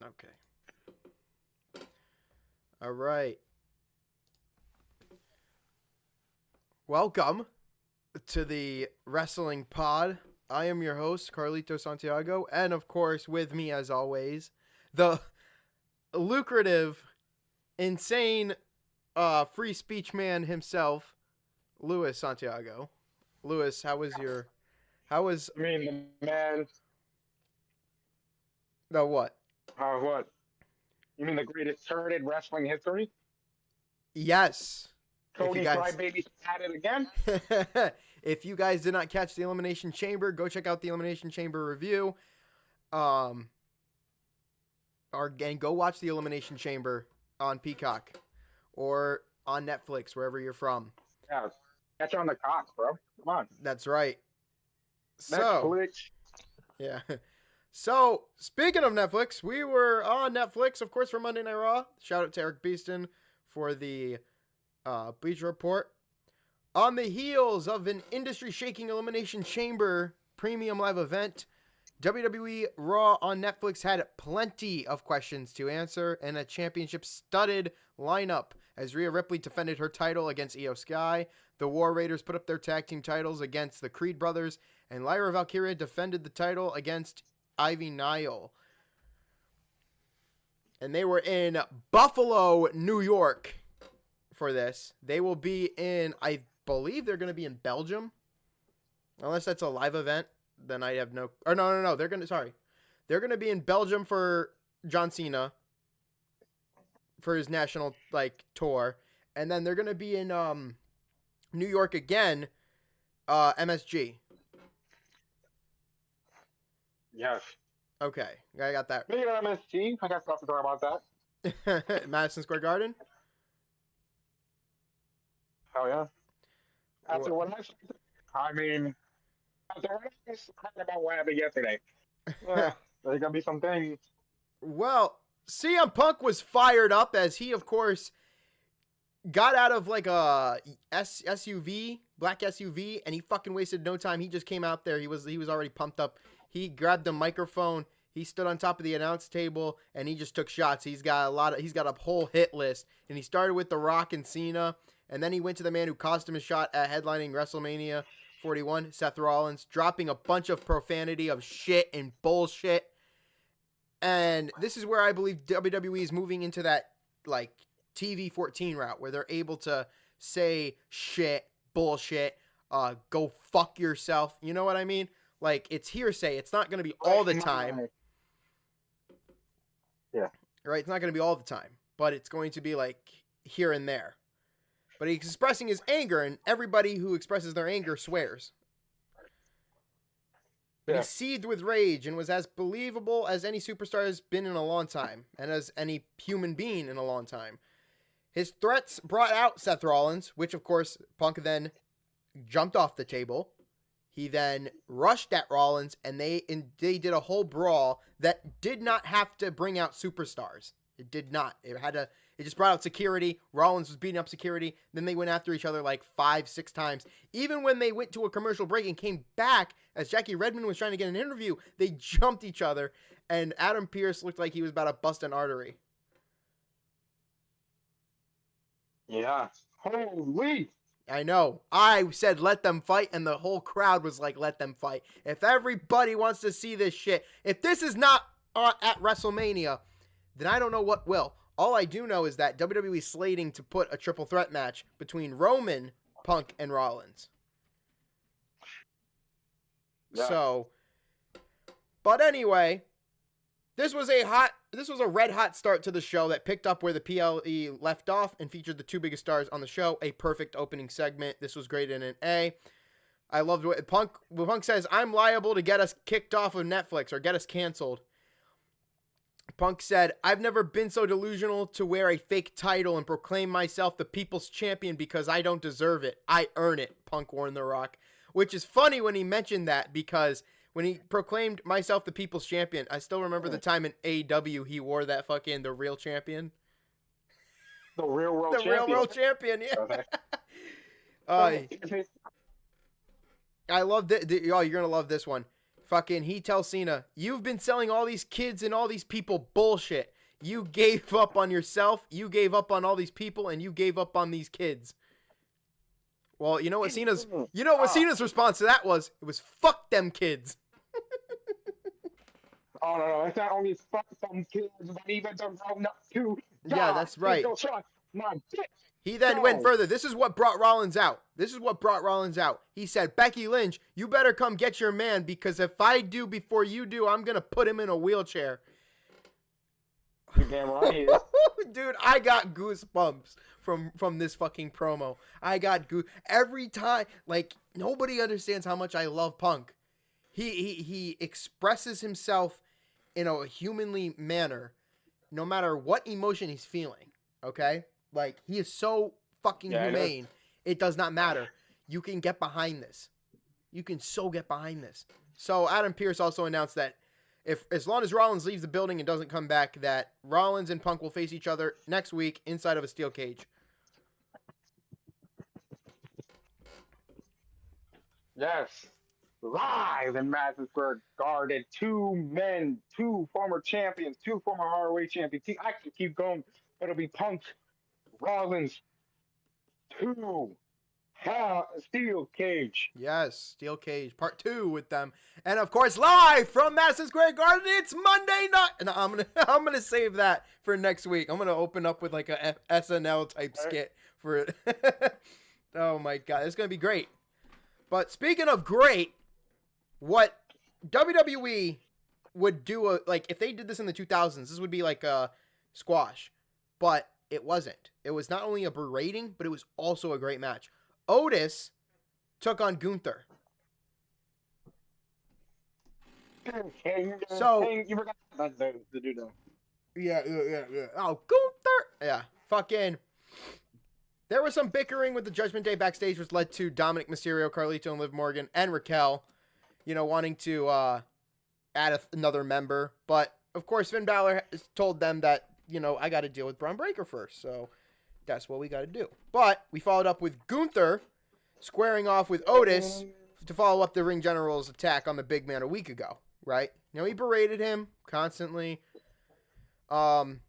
Okay. All right. Welcome to the Wrestling Pod. I am your host, Carlito Santiago, and of course, with me as always, the lucrative, insane, free speech man himself, Luis Santiago. Luis, how was I mean, the man, the what? what? You mean the greatest turd in wrestling history? Yes. If you Cody guys Crybaby at it again? if you guys did not catch the Elimination Chamber, go check out the Elimination Chamber review. Um and go watch the Elimination Chamber on Peacock or on Netflix, wherever you're from. Yeah, catch on the cock, bro. Come on. That's right. So, Netflix. yeah. So, speaking of Netflix, we were on Netflix, of course, for Monday Night Raw. Shout out to Eric Beeston for the Bleacher Report. On the heels of an industry-shaking Elimination Chamber premium live event, WWE Raw on Netflix had plenty of questions to answer and a championship-studded lineup as Rhea Ripley defended her title against Io Sky. The War Raiders put up their tag team titles against the Creed brothers, and Lyra Valkyria defended the title against Ivy Nile. And they were in Buffalo, New York for this. They will be in, I believe they're going to be in Belgium. Unless that's a live event, then I have no... Or no. They're going to be in Belgium for John Cena for his national, tour. And then they're going to be in New York again, MSG. Yes. Okay, I got that. Maybe MST. I got stuff to talk about that. Madison Square Garden? Hell yeah. After what I mean, after what I just talked about what happened yesterday, there's going to be some things. Well, CM Punk was fired up as he, of course, got out of like a SUV, black SUV, and he fucking wasted no time. He just came out there. He was already pumped up. He grabbed the microphone. He stood on top of the announce table and he just took shots. He's got a whole hit list, and he started with The Rock and Cena, and then he went to the man who cost him a shot at headlining WrestleMania 41, Seth Rollins, dropping a bunch of profanity of shit and bullshit. And this is where I believe WWE is moving into that TV 14 route where they're able to say shit, bullshit, go fuck yourself. You know what I mean? It's hearsay. It's not going to be all the time. Yeah. Right? It's not going to be all the time, but it's going to be here and there. But he's expressing his anger, and everybody who expresses their anger swears. But he seethed with rage and was as believable as any superstar has been in a long time, and as any human being in a long time. His threats brought out Seth Rollins, which, of course, Punk then jumped off the table. He then rushed at Rollins, and they did a whole brawl that did not have to bring out superstars. It did not. It just brought out security. Rollins was beating up security. Then they went after each other 5-6 times. Even when they went to a commercial break and came back, as Jackie Redmond was trying to get an interview, they jumped each other, and Adam Pearce looked like he was about to bust an artery. Yeah. Holy. I know. I said let them fight, and the whole crowd was like, let them fight. If everybody wants to see this shit, if this is not at WrestleMania, then I don't know what will. All I do know is that WWE is slating to put a triple threat match between Roman, Punk, and Rollins. Yeah. So, but anyway, this was a red hot start to the show that picked up where the PLE left off and featured the two biggest stars on the show. A perfect opening segment. This was great in an A. I loved what Punk says, I'm liable to get us kicked off of Netflix or get us canceled. Punk said, I've never been so delusional to wear a fake title and proclaim myself the people's champion because I don't deserve it. I earn it, Punk warned The Rock. Which is funny when he mentioned that, because when he proclaimed myself the people's champion, I still remember the time in AEW he wore that the real champion. The real world champion. The real world champion, yeah. I love it. Oh, you're going to love this one. Fucking, he tells Cena, you've been selling all these kids and all these people bullshit. You gave up on yourself, you gave up on all these people, and you gave up on these kids. Well, you know what Cena's response to that was? It was fuck them kids. Oh no, it's not only fuck some kids, but even the grown up too. Yeah, that's right. My dick. He then went further. This is what brought Rollins out. He said, Becky Lynch, you better come get your man, because if I do before you do, I'm going to put him in a wheelchair. You damn right. Dude, I got goosebumps from this fucking promo. I got every time. Like, nobody understands how much I love Punk. He expresses himself in a humanly manner, no matter what emotion he's feeling. Okay? Like, he is so fucking humane. It does not matter. You can get behind this. You can so get behind this. So Adam Pearce also announced that as long as Rollins leaves the building and doesn't come back, that Rollins and Punk will face each other next week inside of a steel cage. Yes. Live in Madison Square Garden. Two men, two former champions, two former ROH champions. I can keep going. It'll be Punk, Rollins, two. Steel cage. Yes, steel cage part 2 with them, and of course live from Madison Square Garden. It's Monday night, and I'm gonna save that for next week. I'm gonna open up with like a SNL type skit for it. Oh my god, it's gonna be great. But speaking of great, what WWE would do like if they did this in the 2000s, this would be like a squash, but it wasn't. It was not only a berating, but it was also a great match. Otis took on Gunther. So you forgot about the dude. Yeah. Oh, Gunther. Yeah, fucking. There was some bickering with the Judgment Day backstage, which led to Dominic Mysterio, Carlito, and Liv Morgan, and Raquel, wanting to add another member. But of course, Finn Balor told them that I got to deal with Braun Breaker first, so. That's what we got to do. But we followed up with Gunther squaring off with Otis to follow up the Ring General's attack on the big man a week ago, right? He berated him constantly. Again,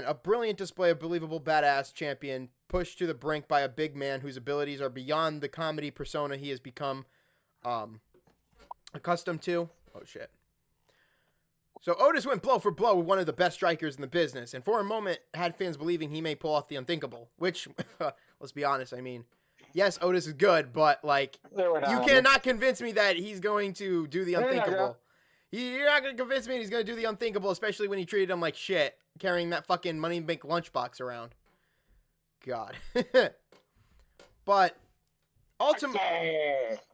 a brilliant display of believable badass champion pushed to the brink by a big man whose abilities are beyond the comedy persona he has become accustomed to. Oh, shit. So Otis went blow for blow with one of the best strikers in the business, and for a moment had fans believing he may pull off the unthinkable, which, let's be honest, I mean, yes, Otis is good, but, like, you cannot convince me that he's going to do the unthinkable. You're not going to convince me he's going to do the unthinkable, especially when he treated him like shit, carrying that fucking Money Bank lunchbox around. God. But,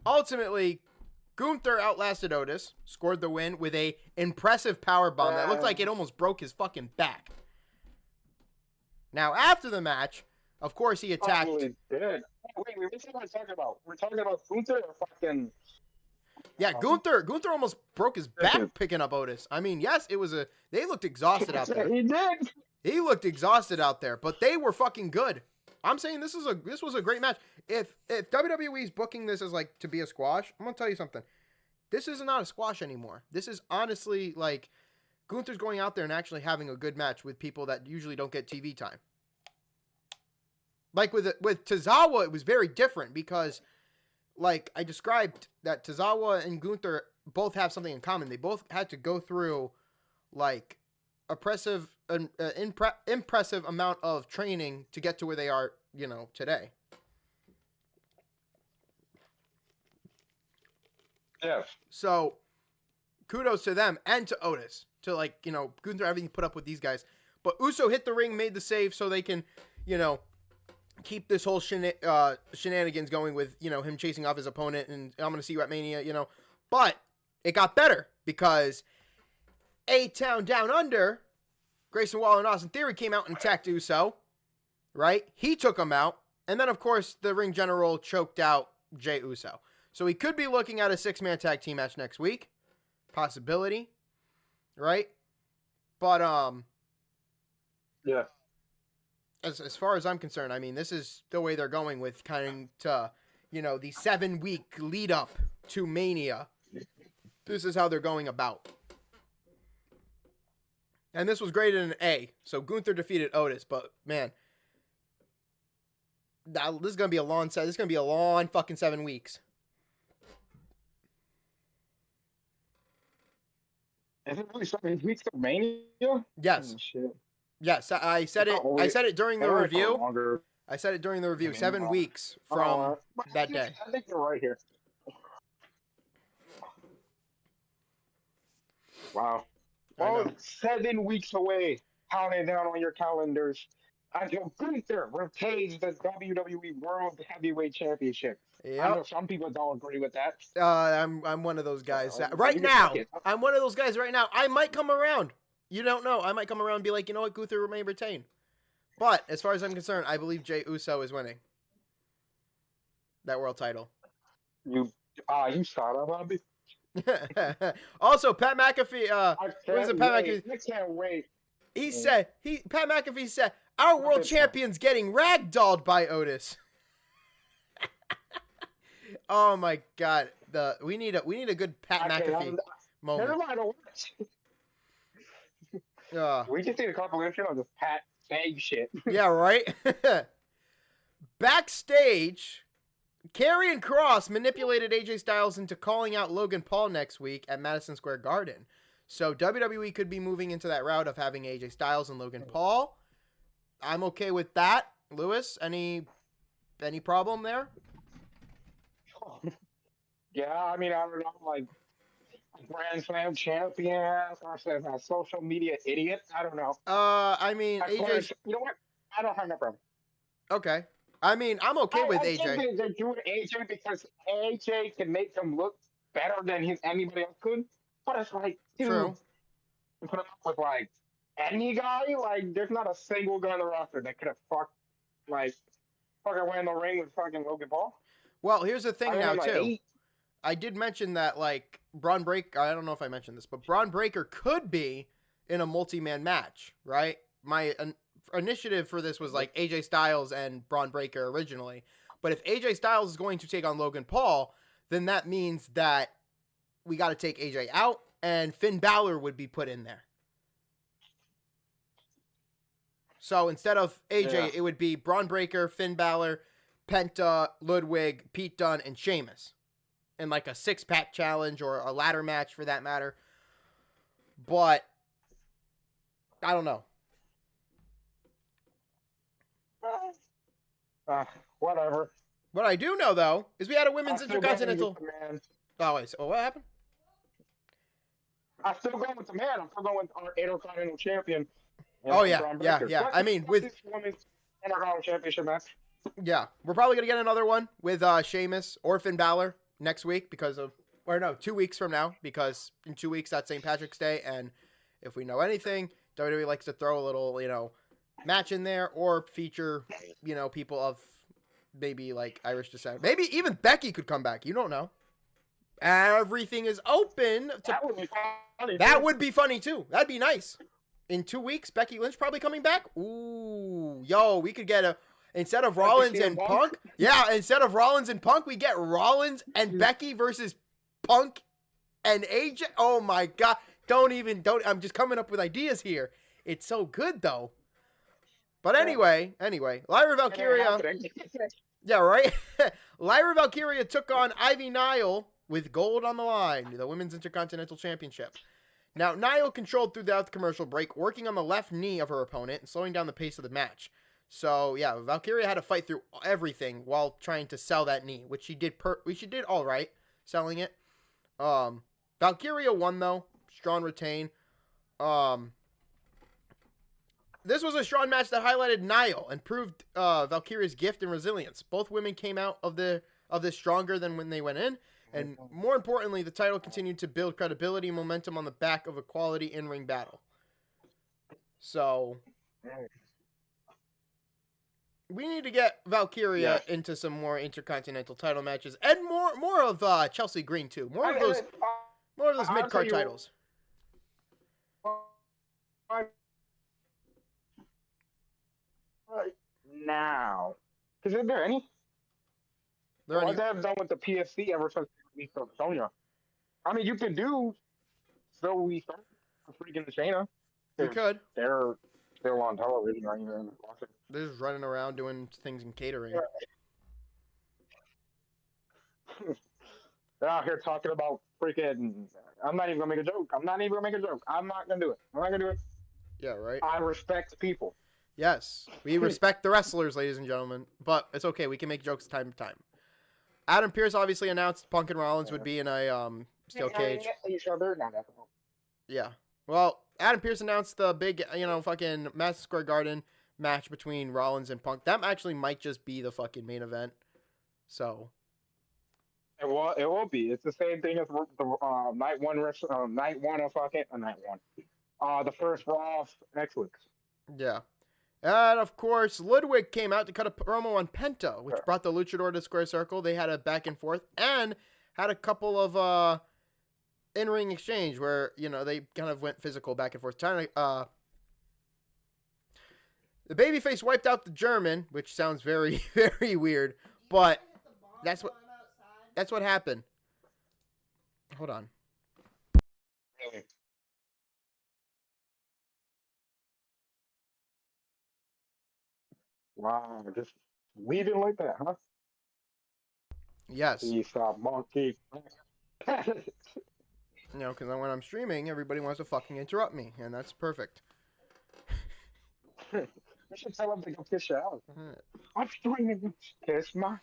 ultimately, Gunther outlasted Otis, scored the win with a impressive power bomb that looked like it almost broke his fucking back. Now, after the match, of course, he attacked. Wait, what are we talking about? We're talking about Gunther or fucking. Yeah, Gunther almost broke his back picking up Otis. I mean, yes, they looked exhausted out there. He did. He looked exhausted out there, but they were fucking good. I'm saying this was a great match. If WWE's booking this as like to be a squash, I'm gonna tell you something. This is not a squash anymore. This is honestly like Gunther's going out there and actually having a good match with people that usually don't get TV time. Like with Tozawa, it was very different because, like I described, that Tozawa and Gunther both have something in common. They both had to go through like impressive amount of training to get to where they are, today. Yes. So, kudos to them and to Otis to Gunther having to put up with these guys. But Uso hit the ring, made the save, so they can, keep this whole shenanigans going with him chasing off his opponent, and I'm gonna see you at Mania, But it got better because A-Town Down Under, Grayson Waller and Austin Theory came out and attacked Uso, right? He took him out, and then of course the Ring General choked out Jey Uso. So we could be looking at a 6-man tag team match next week. Possibility. Right? But, yeah. As far as I'm concerned, I mean, this is the way they're going with kind of, the 7-week lead up to Mania. This is how they're going about. And this was graded an A. So Gunther defeated Otis, but man, this is gonna be a long set. This is gonna be a long fucking 7 weeks. Is it really 7 weeks of Mania? Yes. Oh, shit. Yes, I said it. I said it during the review. Longer. I said it during the review. 7 weeks from that day. I think you're right here. Wow. Well, 7 weeks away. Count it down on your calendars. Until Gunther retains the WWE World Heavyweight Championship. Yep. I know some people don't agree with that. I'm one of those guys. Right now, I'm one of those guys right now. I might come around. You don't know. I might come around and be like, you know what, Gunther may retain. But as far as I'm concerned, I believe Jey Uso is winning that world title. You saw that, Bobby. Also, Pat McAfee. What is it, Pat McAfee? I can't wait. Pat McAfee said, our world champion's getting ragdolled by Otis. Oh my God! We need a good Pat McAfee moment. Never mind. We just need a compilation of this Pat saying shit. Yeah, right. Backstage, Karrion Kross manipulated AJ Styles into calling out Logan Paul next week at Madison Square Garden. So WWE could be moving into that route of having AJ Styles and Logan Paul. I'm okay with that. Lewis, any problem there? Yeah, I mean, I don't know, like Grand Slam champion versus a social media idiot. I don't know. I mean, AJ. You know what? I don't have no problem. Okay. I mean, I'm okay with AJ. I think they're doing AJ because AJ can make him look better than anybody else could. But it's like, dude, true. You put him up with like any guy. Like, there's not a single guy on the roster that could have fucking went in the ring with fucking Logan Paul. Well, here's the thing now too. 8. I did mention that, like, Braun Breaker, I don't know if I mentioned this, but Braun Breaker could be in a multi-man match, right? My initiative for this was, like, AJ Styles and Braun Breaker originally. But if AJ Styles is going to take on Logan Paul, then that means that we got to take AJ out, and Finn Balor would be put in there. So instead of AJ, it would be Braun Breaker, Finn Balor, Penta, Ludwig, Pete Dunne, and Sheamus. In like a 6-pack challenge or a ladder match for that matter. But I don't know. Whatever. What I do know though is we had a women's intercontinental. Oh wait, so what happened? I'm still going with the man. I'm still going with our intercontinental champion. Oh yeah. I mean, with women's intercontinental championship match. Yeah, we're probably gonna get another one with Sheamus or Finn Balor next week 2 weeks from now, because in 2 weeks that's St. Patrick's Day, and if we know anything, WWE likes to throw a little, match in there or feature, people of maybe like Irish descent. Maybe even Becky could come back. You don't know. Everything is open. That would be funny. That would be funny too. That'd be nice. In 2 weeks, Becky Lynch probably coming back. Ooh, we could get instead of Rollins and Punk. Yeah, instead of Rollins and Punk, we get Rollins and Becky versus Punk and AJ. Oh my God. Don't. I'm just coming up with ideas here. It's so good though. But anyway, Lyra Valkyria. Yeah, right? Lyra Valkyria took on Ivy Nile with gold on the line, the Women's Intercontinental Championship. Now, Nile controlled throughout the commercial break, working on the left knee of her opponent and slowing down the pace of the match. So, yeah, Valkyria had to fight through everything while trying to sell that knee, which she did all right, selling it. Valkyria won, though. Strong retain. This was a strong match that highlighted Nile and proved Valkyria's gift and resilience. Both women came out of this stronger than when they went in. And more importantly, the title continued to build credibility and momentum on the back of a quality in-ring battle. So we need to get Valkyria into some more intercontinental title matches and more of Chelsea Green too. More of those mid-card titles. Right now, because is there any? What they have done with the PSC ever since we from Sonya? I mean, you can do so we start freaking Shayna We because could. they're still on television right here. Watching. They're just running around doing things in catering. They're out here talking about freaking. I'm not even gonna make a joke. I'm not even gonna make a joke. I'm not gonna do it. I'm not gonna do it. Yeah, right? I respect people. Yes. We respect the wrestlers, ladies and gentlemen. But it's okay. We can make jokes time to time. Adam Pearce obviously announced Punk and Rollins would be in a steel cage. Each other, not that. Yeah. Well, Adam Pearce announced the big, fucking Madison Square Garden match between Rollins and Punk. That actually might just be the fucking main event. So. It will be. It's the same thing as the night one night one of fucking night one. The first Raw next week. Yeah. And of course, Ludwig came out to cut a promo on Penta, which brought the Luchador to Square Circle. They had a back and forth and had a couple of in-ring exchange where, they kind of went physical back and forth. The babyface wiped out the German, which sounds very, very weird, but that's what happened. Hold on. Really? Wow, just leaving like that, huh? Yes. He's a monkey. Because when I'm streaming, everybody wants to fucking interrupt me, and that's perfect. You should tell him to go kiss your ass. I'm streaming. Kiss my.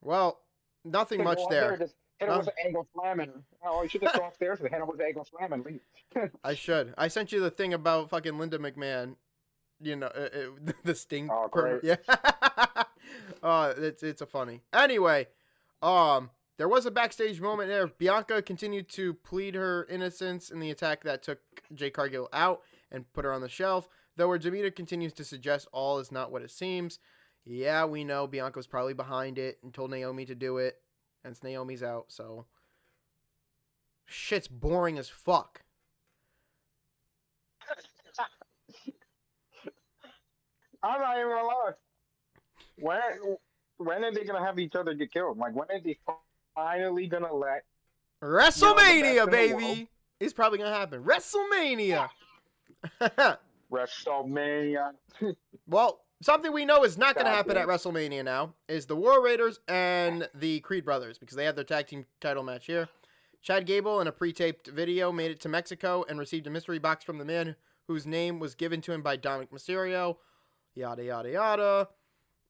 Well, nothing much there. Hit it with an angle slamming. Oh, you should just go upstairs and hit it with an angle slamming. Leave. I should. I sent you the thing about fucking Linda McMahon. The Sting. Oh, great. Yeah. It's a funny. Anyway, there was a backstage moment there. Bianca continued to plead her innocence in the attack that took Jade Cargill out and put her on the shelf. Though her demeanor continues to suggest all is not what it seems. Yeah, we know Bianca was probably behind it and told Naomi to do it. And Naomi's out, so. Shit's boring as fuck. I'm not even gonna lie. When are they gonna have each other get killed? Like, when are they finally gonna let WrestleMania, baby? It's probably gonna happen. WrestleMania. WrestleMania. Well, something we know is not gonna happen at WrestleMania now is the War Raiders and the Creed brothers, because they have their tag team title match here. Chad Gable, in a pre-taped video, made it to Mexico and received a mystery box from the man whose name was given to him by Dominic Mysterio. Yada, yada, yada.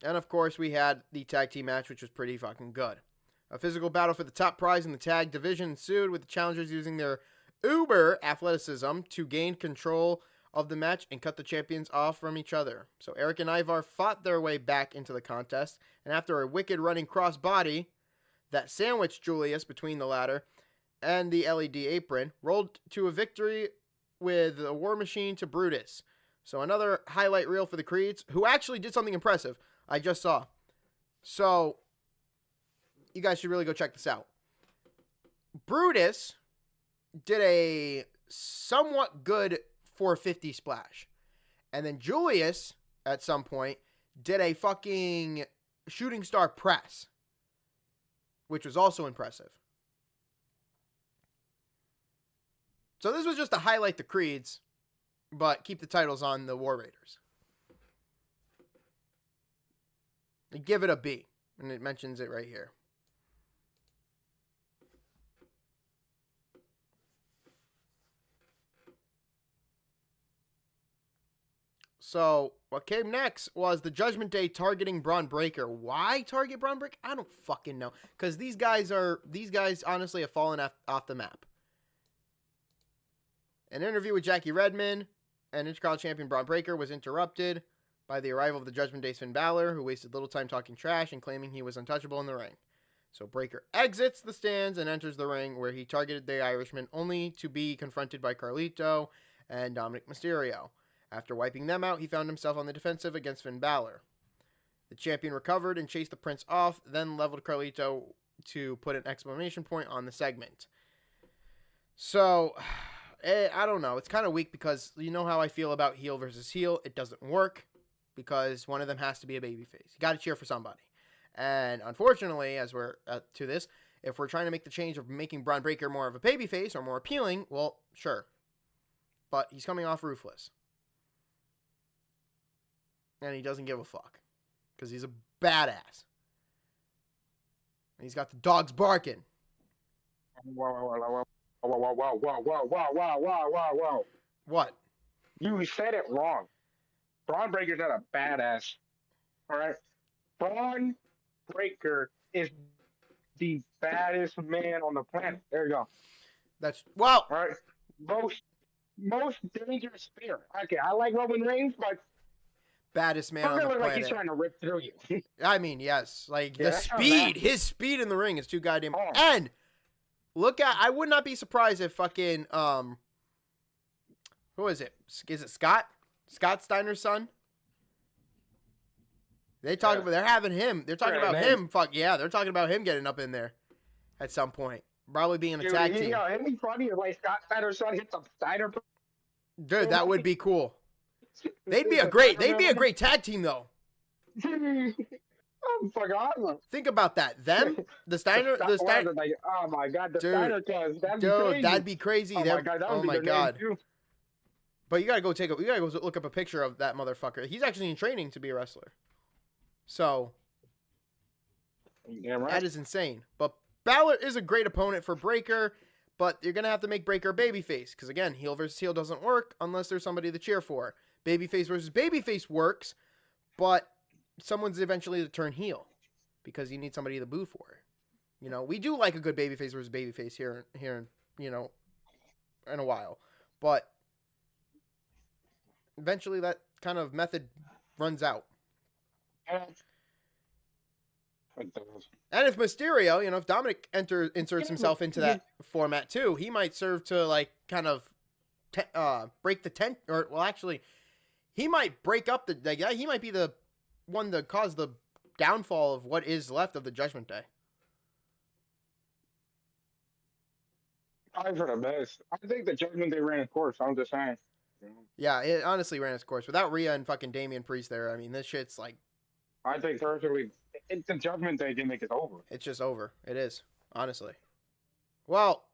And, of course, we had the tag team match, which was pretty fucking good. A physical battle for the top prize in the tag division ensued, with the challengers using their uber athleticism to gain control of the match and cut the champions off from each other. So Eric and Ivar fought their way back into the contest, and after a wicked running crossbody that sandwiched Julius between the ladder and the LED apron, rolled to a victory with a War Machine to Brutus. So another highlight reel for the Creeds, who actually did something impressive. I just saw. So you guys should really go check this out. Brutus did a somewhat good 450 splash. And then Julius, at some point, did a fucking shooting star press, which was also impressive. So this was just to highlight the Creeds, but keep the titles on the War Raiders. Give it a B, and it mentions it right here. So what came next was the Judgment Day targeting Braun Breaker. Why target Braun Breaker? I don't fucking know. Because these guys honestly have fallen off the map. An interview with Jackie Redmond and Intercontinental Champion Braun Breaker was interrupted by the arrival of the Judgment Day's Finn Balor, who wasted little time talking trash and claiming he was untouchable in the ring. So Breaker exits the stands and enters the ring, where he targeted the Irishman, only to be confronted by Carlito and Dominic Mysterio. After wiping them out, he found himself on the defensive against Finn Balor. The champion recovered and chased the Prince off, then leveled Carlito to put an exclamation point on the segment. So, I don't know. It's kind of weak because you know how I feel about heel versus heel. It doesn't work because one of them has to be a babyface. You got to cheer for somebody. And unfortunately, as we're to this, If we're trying to make the change of making Braun Breaker more of a babyface or more appealing, well, sure. But he's coming off ruthless. And he doesn't give a fuck. Because he's a badass. And he's got the dogs barking. Whoa. What? You said it wrong. Braun Breaker's not a badass. All right? Braun Breaker is the baddest man on the planet. There you go. That's, well. All right? Most dangerous spear. Okay, I like Roman Reigns, but Baddest man on the planet. Like he's trying to rip through you. I mean, yes. Like, Yeah, the speed. His speed in the ring is too goddamn... Oh. And, I would not be surprised if fucking, who is it? Is it Scott? Scott Steiner's son? They're talking about him. They're talking about him. They're talking about him getting up in there at some point. Probably being a tag team. It'd be funny if like Scott Steiner's son hits a Steiner. Dude, that would be cool. They'd be a great tag team though. I'm fucking awesome. Think about that. Them, the Steiner. Like, oh my god, the Steiner cuz. That'd be crazy. Oh my god, that would be their name too. But you gotta go look up a picture of that motherfucker. He's actually in training to be a wrestler. So yeah, right. That is insane. But Balor is a great opponent for Breaker, but you're gonna have to make Breaker babyface because again, heel versus heel doesn't work unless there's somebody to cheer for. Babyface versus babyface works, but someone's eventually to turn heel because you need somebody to boo for. You know, we do like a good babyface versus babyface here, you know, in a while, but eventually that kind of method runs out. And if Mysterio, you know, if Dominic inserts himself into that format too, he might serve to like kind of break the tent, or well, actually, he might break up he might be the one to cause the downfall of what is left of the Judgment Day. I for the best. I think the Judgment Day ran its course. I'm just saying. Yeah, it honestly ran its course without Rhea and fucking Damian Priest there. I mean, this shit's like. I think personally, it's the Judgment Day gimmick is over. It's just over. It is, honestly. Well,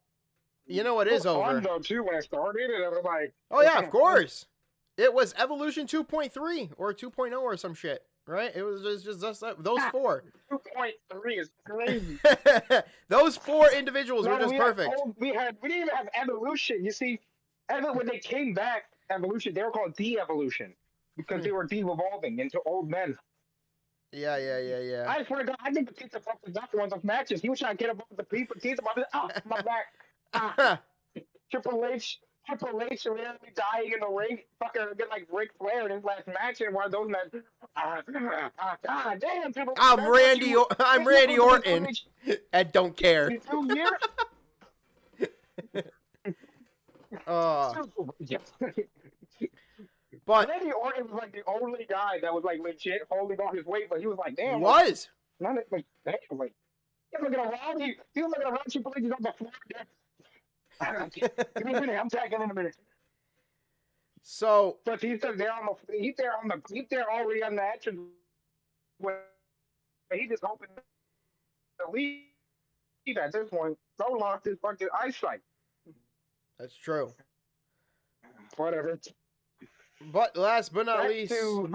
you know what is over? Fun though too when I started, and I was like, oh yeah, of course. It was Evolution 2.3 or 2.0 or some shit, right? It was just those four. 2.3 is crazy. Those four individuals were just perfect. We didn't even have Evolution. You see, when they came back, Evolution, they were called De-Evolution because they were de-evolving into old men. Yeah. I swear to God, I think Batista fucked the doctor on those matches. He was trying to get above the people. Batista, my back. Triple H really dying in the ring. Fucking get like Ric Flair in his last match in one of those matches. God damn, Triple H. I'm Randy Orton. And don't care. 2 years? But Randy Orton was like the only guy that was like legit holding on his weight, but he was like, damn. He was. Damn, like, he was looking around, Triple H is on the floor. Give me a minute, I'm tagging in a minute. So, but he's there already on the action. He just hoping to leave at this point. So lost his fucking eyesight. That's true. Whatever. But last but not least, to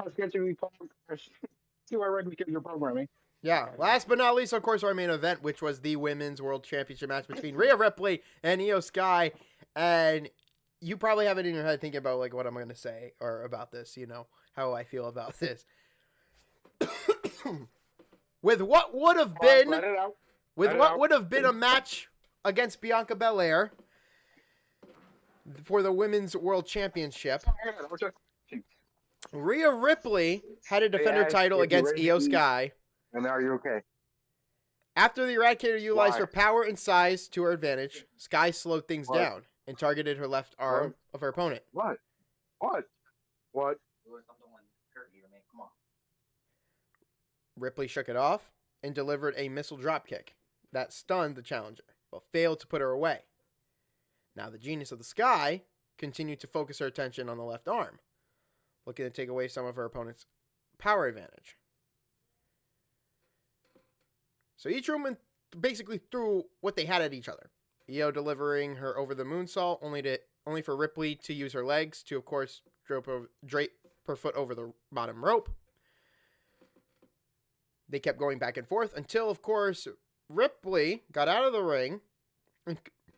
our regular programming. Yeah, last but not least, of course, our main event, which was the Women's World Championship match between Rhea Ripley and Io Sky. And you probably have it in your head thinking about like what I'm going to say or about this, you know, how I feel about this. With what would have been a match against Bianca Belair for the Women's World Championship, Rhea Ripley had to defend her title against Io Sky. And are you okay? After the Eradicator utilized her power and size to her advantage, Sky slowed things down and targeted her left arm of her opponent. What? Ripley shook it off and delivered a missile dropkick that stunned the challenger, but failed to put her away. Now the Genius of the Sky continued to focus her attention on the left arm, looking to take away some of her opponent's power advantage. So each woman basically threw what they had at each other. Io delivering her over the moonsault, only for Ripley to use her legs to, of course, drape her foot over the bottom rope. They kept going back and forth until, of course, Ripley got out of the ring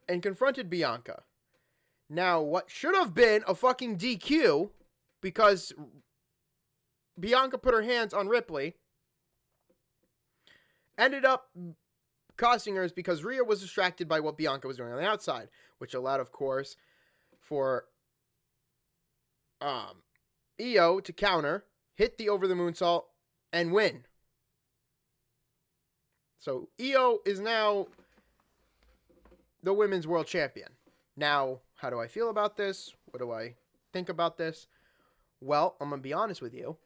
and confronted Bianca. Now, what should have been a fucking DQ, because Bianca put her hands on Ripley, ended up costing her because Rhea was distracted by what Bianca was doing on the outside, which allowed, of course, for Io to counter, hit the over the moonsault, and win. So Io is now the women's world champion. Now, how do I feel about this? What do I think about this? Well, I'm going to be honest with you.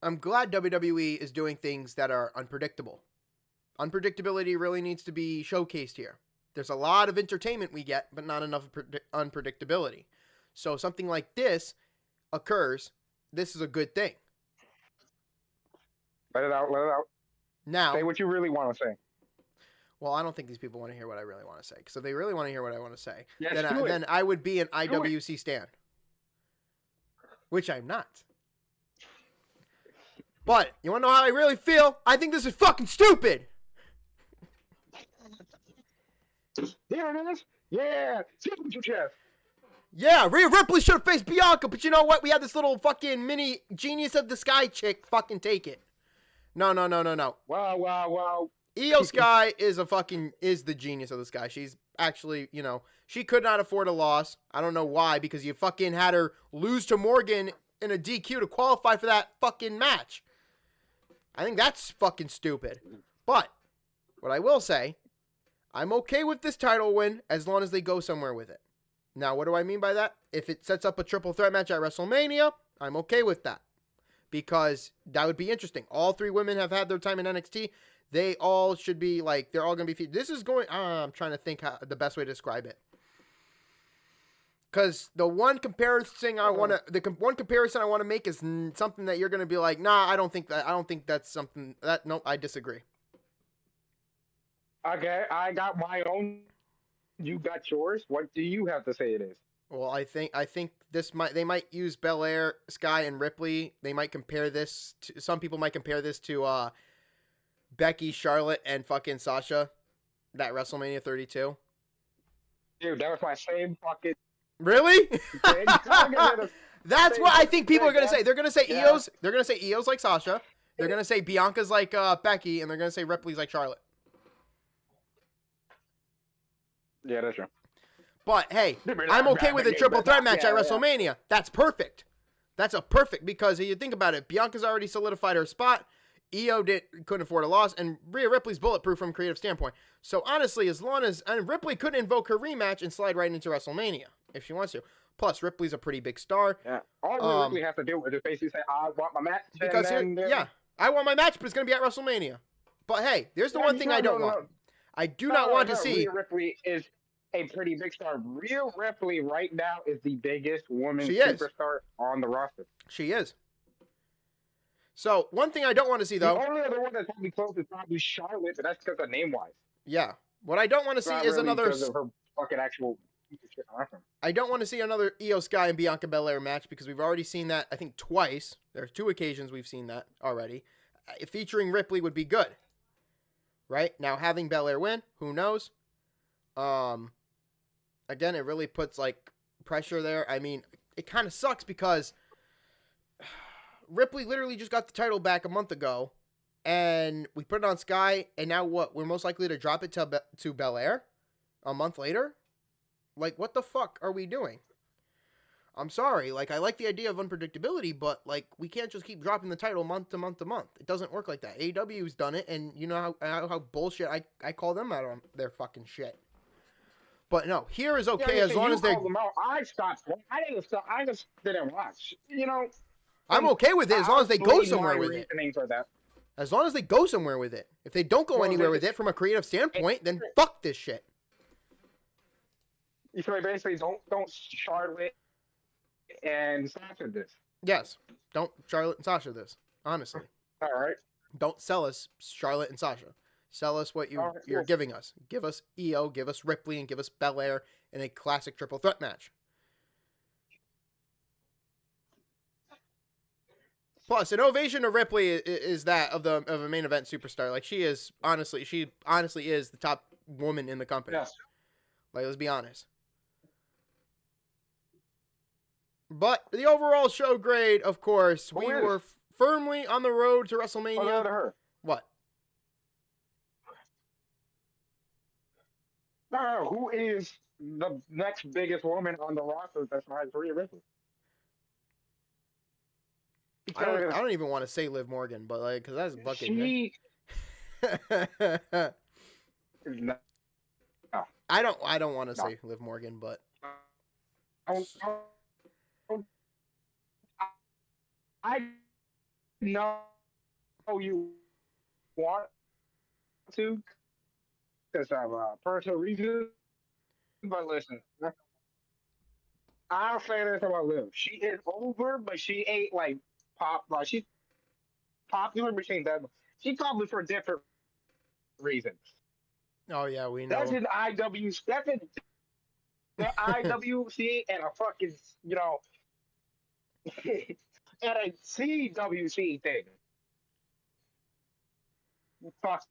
I'm glad WWE is doing things that are unpredictable. Unpredictability really needs to be showcased here. There's a lot of entertainment we get, but not enough unpredictability. So something like this occurs. This is a good thing. Let it out. Let it out. Now, say what you really want to say. Well, I don't think these people want to hear what I really want to say. Because if they really want to hear what I want to say, yes, then I would be an IWC stan. Which I'm not. But, you want to know how I really feel? I think this is fucking stupid! There it is. Yeah. See what you chest. Yeah, Rhea Ripley should have faced Bianca, but you know what? We had this little fucking mini genius of the sky chick fucking take it. No. Wow. Io Sky is the genius of the sky. She's actually, she could not afford a loss. I don't know why, because you fucking had her lose to Morgan in a DQ to qualify for that fucking match. I think that's fucking stupid. But, what I will say, I'm okay with this title win as long as they go somewhere with it. Now, what do I mean by that? If it sets up a triple threat match at WrestleMania, I'm okay with that. Because that would be interesting. All three women have had their time in NXT. They all should be, they're all going to be... This is going... I'm trying to think the best way to describe it. Because the one comparison I want to make is something that you're going to be like, nah, I don't think that's something... No, I disagree. Okay, I got my own. You got yours. What do you have to say it is? Well, I think they might use Belair, Sky, and Ripley. They might compare this to... Some people might compare this to... Becky, Charlotte, and fucking Sasha, that WrestleMania 32. Dude, that was my same fucking... Really? That's what I think people are going to say. They're going to say Io's. They're going to say Io's like Sasha. They're going to say Bianca's like Becky, and they're going to say Ripley's like Charlotte. Yeah, that's true. But, hey, I'm okay with a triple threat match at WrestleMania. Yeah. That's perfect. That's a perfect, because if you think about it, Bianca's already solidified her spot. Io couldn't afford a loss, and Rhea Ripley's bulletproof from a creative standpoint. So honestly, as long as Ripley couldn't invoke her rematch and slide right into WrestleMania if she wants to. Plus, Ripley's a pretty big star. Yeah, all Ripley has to do is just basically say, "I want my match." Because I want my match, but it's going to be at WrestleMania. But hey, there's the one thing I don't want. I do not want to see. Rhea Ripley is a pretty big star. Rhea Ripley right now is the biggest woman superstar on the roster. She is. So, one thing I don't want to see, though... The only other one that's probably close is probably Charlotte, but that's because of name-wise. Yeah. What I don't want to see is another... because of her fucking actual... I don't want to see another Io Sky and Bianca Belair match, because we've already seen that, I think, twice. There's 2 occasions we've seen that already. Featuring Ripley would be good. Right? Now, having Belair win, who knows? Again, it really puts, pressure there. I mean, it kind of sucks, because... Ripley literally just got the title back a month ago, and we put it on Sky, and now what? We're most likely to drop it to Belair a month later? What the fuck are we doing? I'm sorry. I like the idea of unpredictability, but, we can't just keep dropping the title month to month to month. It doesn't work like that. AEW's done it, and you know how bullshit I call them out on their fucking shit. But no, here is okay as long as they... I stopped. I didn't stop. I just didn't watch. I'm okay with it as long as they go somewhere with it. That. As long as they go somewhere with it. If they don't go anywhere with it from a creative standpoint, then fuck this shit. So basically, don't Charlotte and Sasha this. Yes, don't Charlotte and Sasha this. Honestly, All right. Don't sell us Charlotte and Sasha. Sell us what All right, you're cool. giving us. Give us Io, give us Ripley, and give us Belair in a classic triple threat match. Plus, an ovation to Ripley is that of a main event superstar. Like she honestly is the top woman in the company. Yes. Like let's be honest. But the overall show grade, of course, we were firmly on the road to WrestleMania. What's to her? What? No, who is the next biggest woman on the roster besides Rhea Ripley? I don't even want to say Liv Morgan, but like, cause that's bucket. She. No. I don't want to say Liv Morgan, but I know you want to because of personal reasons, but listen, I'll say this about Liv. She is over, but she ain't like pop. Like she's popular, but she ain't that. She's popular for different reasons. oh yeah, we know. That's an IW. That's an the IWC and a fucking and a CWC thing. Fuck.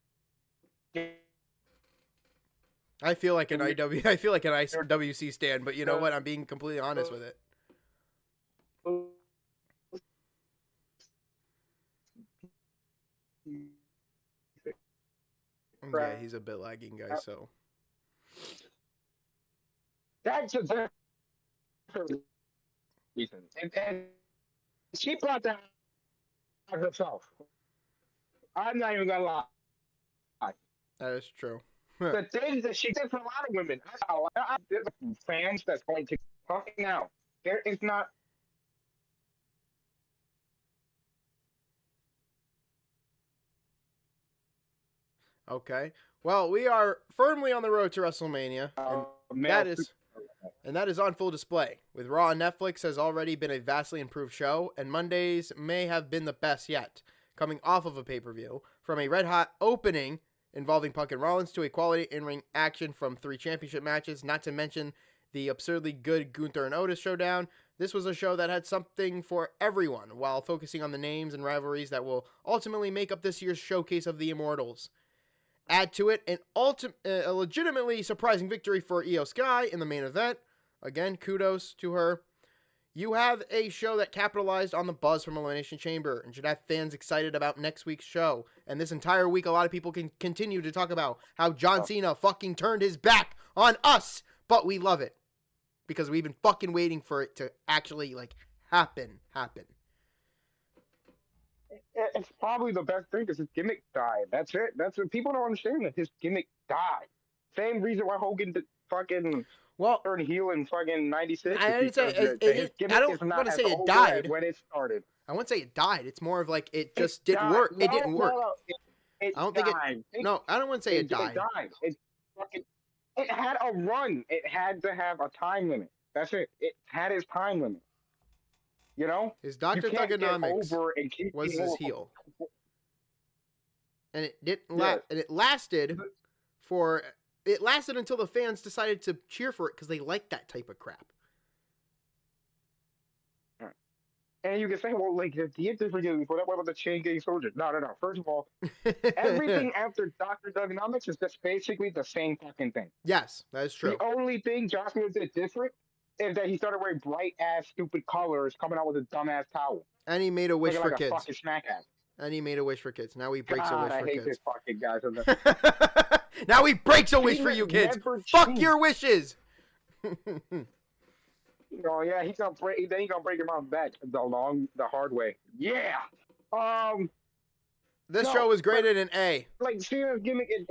I feel like an IWC stand, but you know what? I'm being completely honest with it. Yeah, he's a bit lagging, guys. So that's a different reason, and she brought that herself. I'm not even gonna lie. that is true. The things that she did for a lot of women, I fans that's going to fucking out. There is not. Okay. Well, we are firmly on the road to WrestleMania, and that is on full display. With Raw on Netflix has already been a vastly improved show, and Mondays may have been the best yet. Coming off of a pay-per-view, from a red-hot opening involving Punk-Rollins to a quality in-ring action from 3 championship matches, not to mention the absurdly good Gunther and Otis showdown, this was a show that had something for everyone, while focusing on the names and rivalries that will ultimately make up this year's showcase of the Immortals. Add to it a legitimately surprising victory for Io Sky in the main event. Again, kudos to her. You have a show that capitalized on the buzz from Elimination Chamber and should have fans excited about next week's show. And this entire week, a lot of people can continue to talk about how John Cena fucking turned his back on us. But we love it because we've been fucking waiting for it to actually, like, happen. It's probably the best thing because his gimmick died. That's it. That's what people don't understand. That his gimmick died. Same reason why Hogan did fucking turned heel in fucking '96. I don't want to say it died when it started. I wouldn't say it died. It's more of like it just didn't work. It didn't work. I don't think it. No, I don't want to say it died. It had a run. It had to have a time limit. That's it. It had its time limit. You know, his Dr. Thugonomics was his heel, and it didn't last. And it lasted until the fans decided to cheer for it because they liked that type of crap. And you can say, well, like the difference before that, what about the chain gang soldier? No. First of all, everything after Dr. Thugonomics is just basically the same fucking thing. Yes, that is true. The only thing Joshua did different is that he started wearing bright ass stupid colors, coming out with a dumbass towel. And he made a wish for like kids. A fucking snack ass. And he made a wish for kids. Now he breaks a wish for kids. I hate this fucking guy. Now he breaks a wish for you kids. Fuck your wishes. Oh yeah, he's gonna break. Then he's gonna break your mom's back the hard way. Yeah. This show was graded an A. Like Cena's gimmick is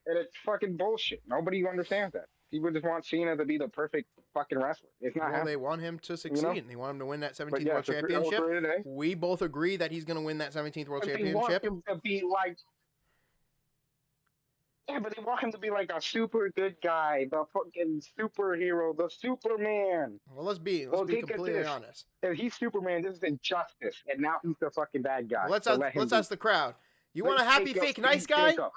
and it's fucking bullshit. Nobody understands that. People just want Cena to be the perfect fucking wrestler. It's not happening. They want him to succeed. You know? They want him to win that 17th World so Championship. We both agree that he's going to win that 17th World Championship. They want him to be like... Yeah, but they want him to be like a super good guy, the fucking superhero, the Superman. Well, let's be Well, think of completely this. honest. If he's Superman, this is injustice, and now he's the fucking bad guy. Well, So let him let's be. ask the crowd. You want Let a happy Jacob fake nice be guy? Jacob.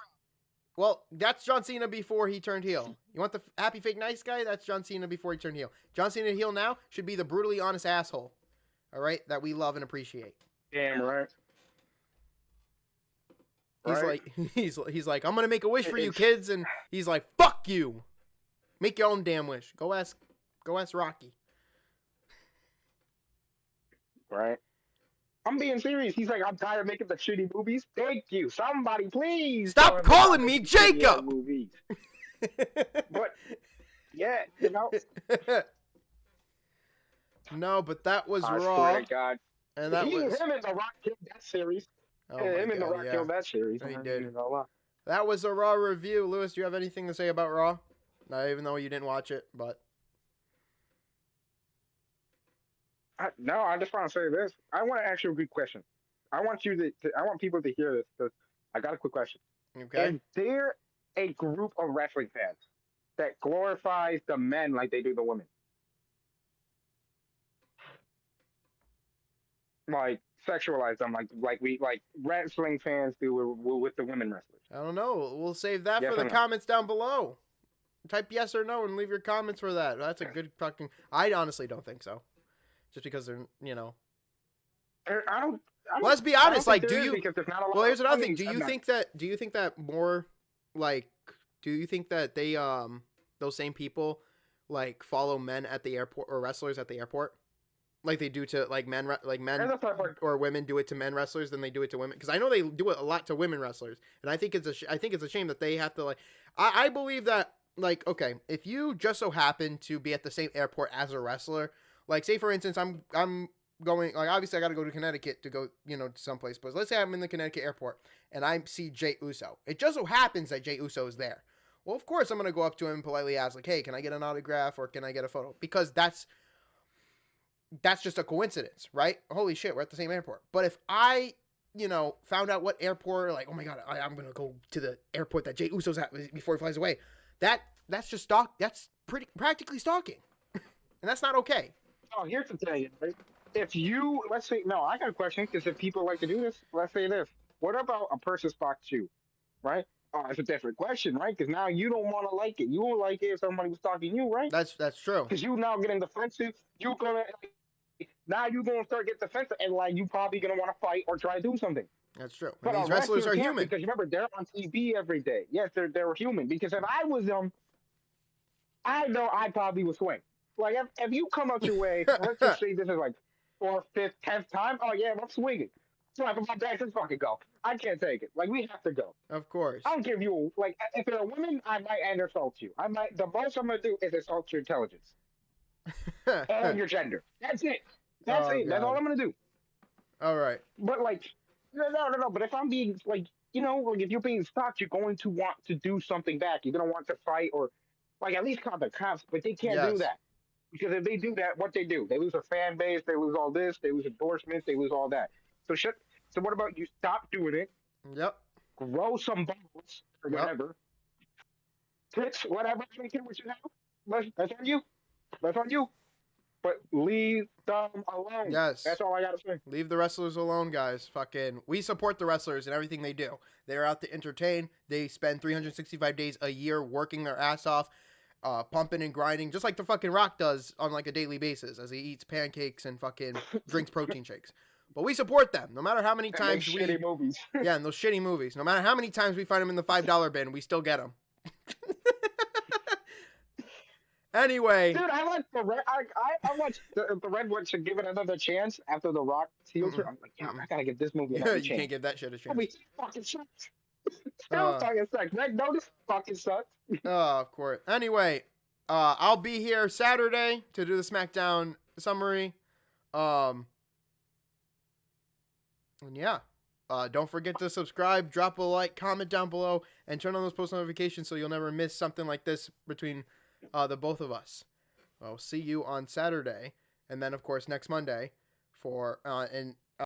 Well, that's John Cena before he turned heel. You want the happy fake nice guy? That's John Cena before he turned heel. John Cena heel now should be the brutally honest asshole. All right, that we love and appreciate. Damn right. He's Right? like he's like, I'm gonna make a wish for you It's- kids, and he's like, fuck you. Make your own damn wish. Go ask Rocky. Right. I'm being serious. He's like, I'm tired of making the shitty movies. Thank you. Somebody, please. Stop tell him calling about me making shitty Jacob! Movies. But yeah, you know. No, but that was I Raw, swear to God. and that was Him and The Rock killed that series. oh Him my and The God, Rock yeah. killed that series. No, he I'm did. not even gonna lie. That was a Raw review. Lewis, do you have anything to say about Raw? No, even though you didn't watch it, but No, I just want to say this. I want to ask you a good question. I want people to hear this because I got a quick question. okay. Is there a group of wrestling fans that glorifies the men like they do the women? Like sexualize them like wrestling fans do with the women wrestlers. I don't know. We'll save that Yes for the or no? comments down below. Type yes or no and leave your comments for that. That's a good fucking. I honestly don't think so. Just because they're, you know. I don't. Let's be I don't honest. think Like, there do is you? because there's not a lot Well, here's of another thing. funnies. Do you think that more, like, do you think that they those same people like follow men at the airport or wrestlers at the airport, like they do to like men And that's not like, or women do it to men wrestlers than they do it to women? Because I know they do it a lot to women wrestlers, and I think it's a shame that they have to like. I believe that, like, okay, if you just so happen to be at the same airport as a wrestler, like, say for instance, I'm going, like, obviously I got to go to Connecticut to go, you know, to someplace, but let's say I'm in the Connecticut airport and I see Jay Uso. It just so happens that Jay Uso is there. Well, of course I'm gonna go up to him and politely ask, like, hey, can I get an autograph or can I get a photo? Because that's just a coincidence, right? Holy shit, we're at the same airport. But if I, you know, found out what airport, like, oh my god, I'm gonna go to the airport that Jay Uso's at before he flies away, that's just that's practically stalking, and that's not okay. oh, here's the thing. Right? If you, let's say, no, I got a question because if people like to do this, let's say this. What about a person stalks you, right? Oh, it's a different question, right? Because now you don't want to like it. You won't like it if somebody was stalking you, right? That's true. Because you now getting defensive. You gonna now you gonna start getting defensive, and like you probably gonna want to fight or try to do something. That's true. But And these wrestlers are can't, human. because remember they're on TV every day. Yes, they're human. Because if I was them, I know I probably would swing. Like if you come out your way, let's just say this is like 4th, 5th, 10th time. Oh yeah, I'm swinging. So like my back, let's fucking go. I can't take it. Like we have to go. Of course. I don't give you like if you're a woman, I might insult you. I might the most I'm gonna do is insult your intelligence and your gender. That's it. That's Oh, it. That's God. all I'm gonna do. All right. But like, no. But if I'm being like, you know, like if you're being stalked, you're going to want to do something back. You're gonna want to fight or, like, at least call the cops. But they can't do Yes. that because if they do that, what they do? They lose a fan base. They lose all this. They lose endorsements. They lose all that. So shit. So what about you stop doing it? Yep. Grow some balls or Yep. whatever. Tits, whatever. I don't care what you have. That's on you. That's on you. But leave them alone. Yes. That's all I gotta say. Leave the wrestlers alone, guys. Fucking, we support the wrestlers and everything they do. They're out to entertain. They spend 365 days a year working their ass off, pumping and grinding, just like the fucking Rock does on like a daily basis as he eats pancakes and fucking drinks protein shakes. But we support them, no matter how many And times those we. shitty movies. Yeah, and those shitty movies. No matter how many times we find them in the $5 bin, we still get them. Anyway. Dude, I like the red. I watched the Red One should give it another chance after the Rock healed her. I'm like, yeah, I gotta give this movie another You chance. can't give that shit a chance. Movie fucking sucks. Still fucking sucks. Red Notice fucking sucks. Oh, of course. Anyway, I'll be here Saturday to do the SmackDown summary. And yeah. Don't forget to subscribe, drop a like, comment down below, and turn on those post notifications so you'll never miss something like this between the both of us. I'll see you on Saturday, and then of course next Monday for and